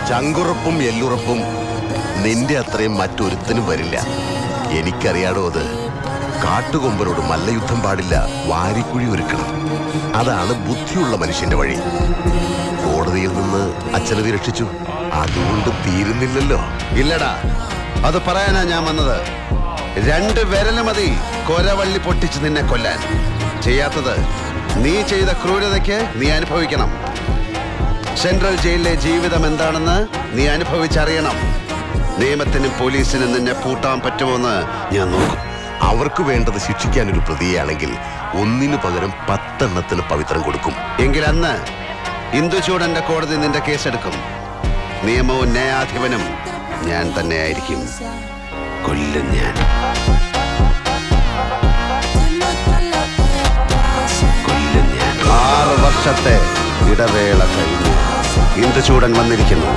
ചങ്കുറപ്പും എല്ലുറപ്പും നിന്റെ അത്രയും മറ്റൊരുത്തനും വരില്ല. എനിക്കറിയാടോ അത്. കാട്ടുകൊമ്പനോട് മല്ലയുദ്ധം പാടില്ല, വാരിക്കുഴി ഒരുക്കണം. അതാണ് ബുദ്ധിയുള്ള മനുഷ്യന്റെ വഴി. കോടതിയിൽ നിന്ന് അച്ഛനെ രക്ഷിച്ചു, അതുകൊണ്ട് തീരുന്നില്ലല്ലോ. ഇല്ലടാ, അത് പറയാനാ ഞാൻ വന്നത്. 2 വിരല് മതി കൊരവള്ളി പൊട്ടിച്ച് നിന്നെ കൊല്ലാൻ. ചെയ്യാത്തത് നീ ചെയ്ത ക്രൂരതയ്ക്ക് നീ അനുഭവിക്കണം. സെൻട്രൽ ജയിലിലെ ജീവിതം എന്താണെന്ന് നീ അനുഭവിച്ചറിയണം. നിയമത്തിനും പോലീസിനും നിന്നെ പൂട്ടാൻ പറ്റുമോന്ന് ഞാൻ നോക്കും. അവർക്ക് വേണ്ടത് ശിക്ഷിക്കാനൊരു പ്രതിയാണെങ്കിൽ ഒന്നിനു പകരം 10 എണ്ണത്തിന് പവിത്രം കൊടുക്കും. എങ്കിൽ അന്ന് ഇന്ദുചൂടന്റെ കോടതി നിന്റെ കേസെടുക്കും. നിയമവും ന്യായാധിപനും ഞാൻ തന്നെ ആയിരിക്കും. കൊല്ലും ഞാൻ. കൊല്ലും ഞാൻ. 6 വർഷത്തെ ഇടവേള കഴിഞ്ഞ് ഇന്ദുചൂടൻ വന്നിരിക്കുന്നു.